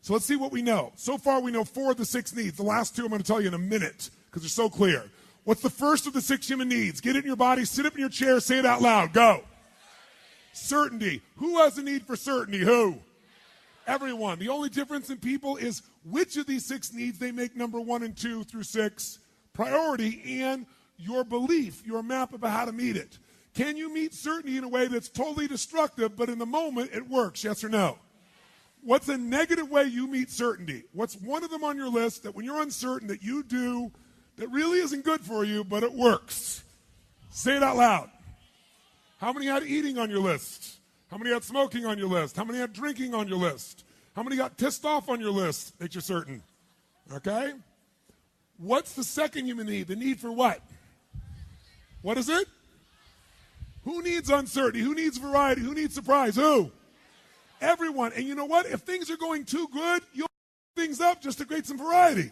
So let's see what we know. So far, we know 4 of the 6 needs. The last 2 I'm going to tell you in a minute because they're so clear. What's the first of the 6 human needs? Get it in your body, sit up in your chair, say it out loud. Go. Certainty. Who has a need for certainty? Who? Everyone. The only difference in people is which of these 6 needs they make number 1 and 2 through 6 priority, and your belief, your map about how to meet it. Can you meet certainty in a way that's totally destructive, but in the moment it works? Yes or no? What's a negative way you meet certainty? What's one of them on your list that when you're uncertain that you do that really isn't good for you, but it works? Say it out loud. How many had eating on your list? How many had smoking on your list? How many had drinking on your list? How many got pissed off on your list that you're certain? Okay? What's the second human need? The need for what? What is it? Who needs uncertainty? Who needs variety? Who needs surprise? Who? Everyone. And you know what? If things are going too good, you'll things up just to create some variety.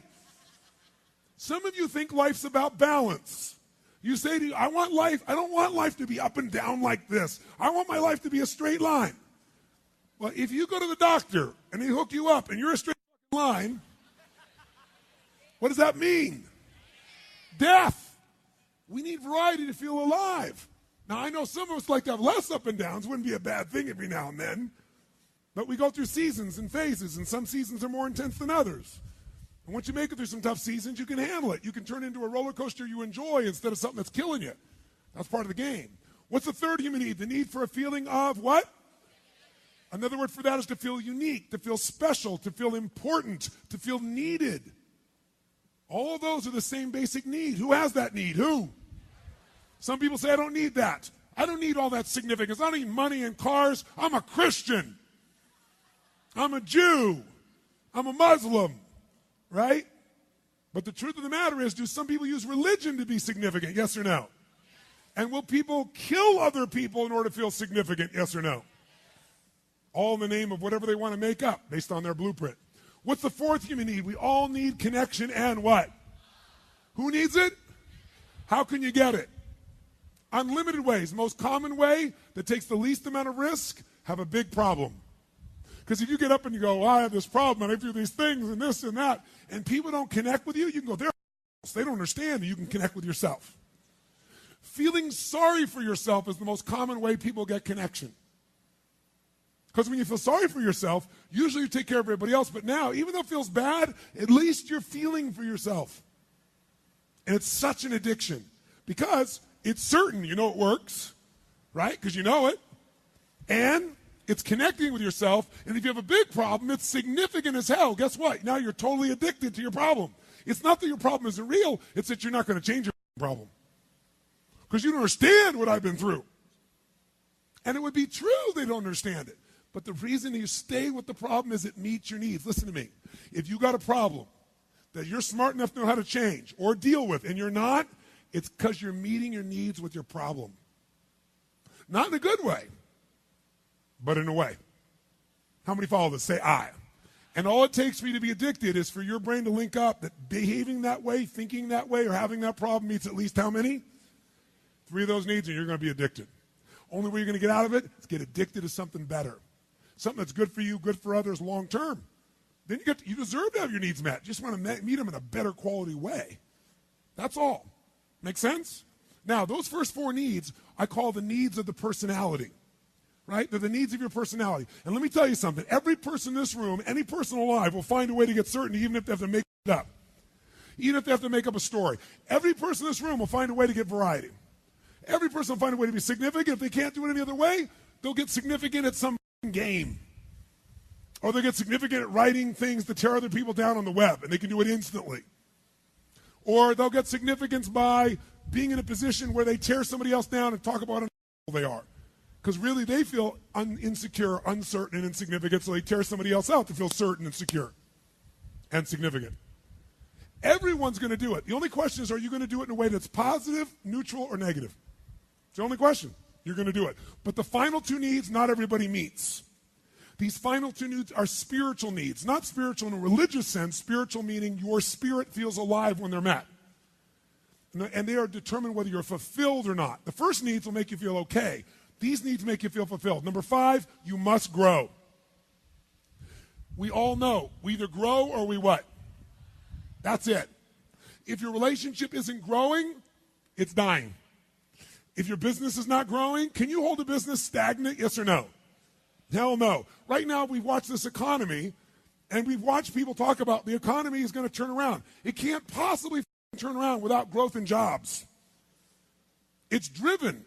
Some of you think life's about balance. You say to you, I don't want life to be up and down like this. I want my life to be a straight line. Well, if you go to the doctor and they hook you up and you're a straight line, what does that mean? Death. We need variety to feel alive. Now, I know some of us like to have less up and downs. Wouldn't be a bad thing every now and then. But we go through seasons and phases, and some seasons are more intense than others. And once you make it through some tough seasons, you can handle it. You can turn it into a roller coaster you enjoy instead of something that's killing you. That's part of the game. What's the third human need? The need for a feeling of what? Another word for that is to feel unique, to feel special, to feel important, to feel needed. All of those are the same basic need. Who has that need? Who? Some people say, I don't need that. I don't need all that significance. I don't need money and cars. I'm a Christian. I'm a Jew. I'm a Muslim. Right? But the truth of the matter is, do some people use religion to be significant? Yes or no? And will people kill other people in order to feel significant? Yes or no? All in the name of whatever they want to make up based on their blueprint. What's the fourth human need? We all need connection and what? Who needs it? How can you get it? Unlimited ways. Most common way that takes the least amount of risk, have a big problem. Because if you get up and you go, well, I have this problem and I do these things and this and that, and people don't connect with you, you can go, they don't understand, and you can connect with yourself. Feeling sorry for yourself is the most common way people get connection. Because when you feel sorry for yourself, usually you take care of everybody else, but now, even though it feels bad, at least you're feeling for yourself. And it's such an addiction. Because it's certain you know it works, right? Because you know it. And it's connecting with yourself, and if you have a big problem, it's significant as hell. Guess what? Now you're totally addicted to your problem. It's not that your problem isn't real, it's that you're not going to change your problem. Because you don't understand what I've been through. And it would be true they don't understand it. But the reason you stay with the problem is it meets your needs. Listen to me. If you got a problem that you're smart enough to know how to change or deal with, and you're not, it's because you're meeting your needs with your problem. Not in a good way, but in a way. How many follow this? Say I. And all it takes for you to be addicted is for your brain to link up that behaving that way, thinking that way, or having that problem meets at least how many? 3 of those needs, and you're going to be addicted. Only way you're going to get out of it is get addicted to something better. Something that's good for you, good for others long term. Then you deserve to have your needs met. You just want to meet them in a better quality way. That's all. Make sense? Now, those first 4 needs I call the needs of the personality. Right? They're the needs of your personality. And let me tell you something. Every person in this room, any person alive, will find a way to get certainty, even if they have to make it up. Even if they have to make up a story. Every person in this room will find a way to get variety. Every person will find a way to be significant. If they can't do it any other way, they'll get significant at some game. Or they'll get significant at writing things to tear other people down on the web, and they can do it instantly. Or they'll get significance by being in a position where they tear somebody else down and talk about how they are. Because really they feel insecure, uncertain, and insignificant, so they tear somebody else out to feel certain and secure and significant. Everyone's going to do it. The only question is, are you going to do it in a way that's positive, neutral, or negative? It's the only question. You're going to do it. But the final 2 needs, not everybody meets. These final 2 needs are spiritual needs. Not spiritual in a religious sense, spiritual meaning your spirit feels alive when they're met. And they are determined whether you're fulfilled or not. The first needs will make you feel okay. These needs make you feel fulfilled. Number 5, you must grow. We all know we either grow or we what? That's it. If your relationship isn't growing, it's dying. If your business is not growing, can you hold a business stagnant, yes or no? Hell no. Right now we've watched this economy, and we've watched people talk about the economy is going to turn around. It can't possibly turn around without growth in jobs. It's driven.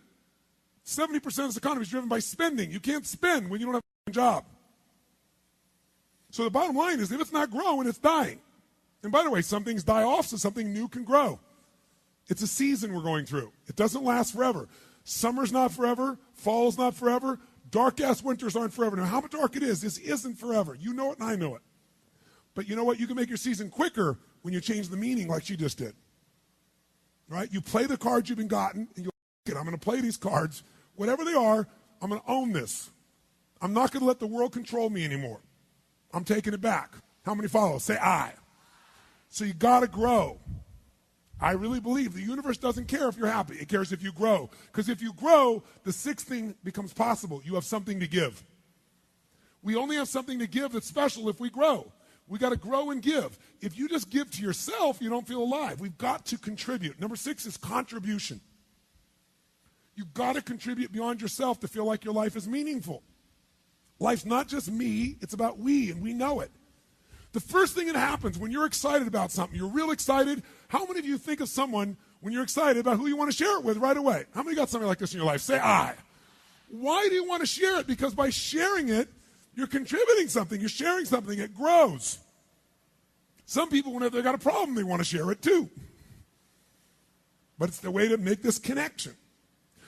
70% of this economy is driven by spending. You can't spend when you don't have a job. So the bottom line is, if it's not growing, it's dying. And by the way, some things die off so something new can grow. It's a season we're going through. It doesn't last forever. Summer's not forever. Fall's not forever. Dark-ass winters aren't forever. Now, how dark it is, this isn't forever. You know it and I know it. But you know what? You can make your season quicker when you change the meaning like she just did. Right? You play the cards you've been gotten, and I'm going to play these cards. Whatever they are, I'm going to own this. I'm not going to let the world control me anymore. I'm taking it back. How many follow? Say I. So you got to grow. I really believe the universe doesn't care if you're happy. It cares if you grow. Because if you grow, the sixth thing becomes possible. You have something to give. We only have something to give that's special if we grow. We got to grow and give. If you just give to yourself, you don't feel alive. We've got to contribute. Number 6 is contribution. You've got to contribute beyond yourself to feel like your life is meaningful. Life's not just me, it's about we, and we know it. The first thing that happens when you're excited about something, you're real excited. How many of you think of someone when you're excited about who you want to share it with right away? How many got something like this in your life? Say I. Why do you want to share it? Because by sharing it, you're contributing something. You're sharing something. It grows. Some people, whenever they've got a problem, they want to share it too. But it's the way to make this connection.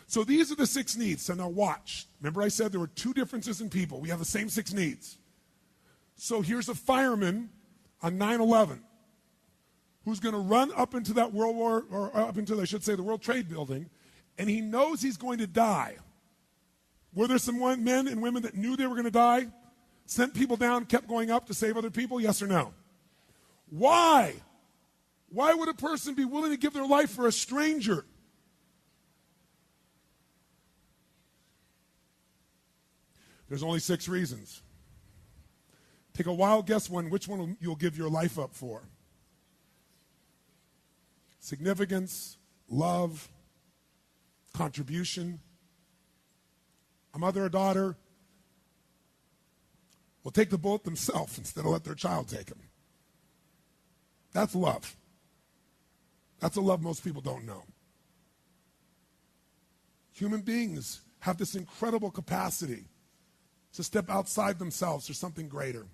So these are the 6 needs. So now watch. Remember I said there were 2 differences in people. We have the same 6 needs. So here's a fireman on 9/11 who's going to run up into that World War, or up into, I should say, the World Trade Building, and he knows he's going to die. Were there some men and women that knew they were going to die, sent people down, kept going up to save other people? Yes or no? Why? Why would a person be willing to give their life for a stranger? There's only 6 reasons. Take a wild guess which one you'll give your life up for. Significance, love, contribution. A mother or daughter will take the bullet themselves instead of let their child take them. That's love. That's a love most people don't know. Human beings have this incredible capacity to step outside themselves for something greater.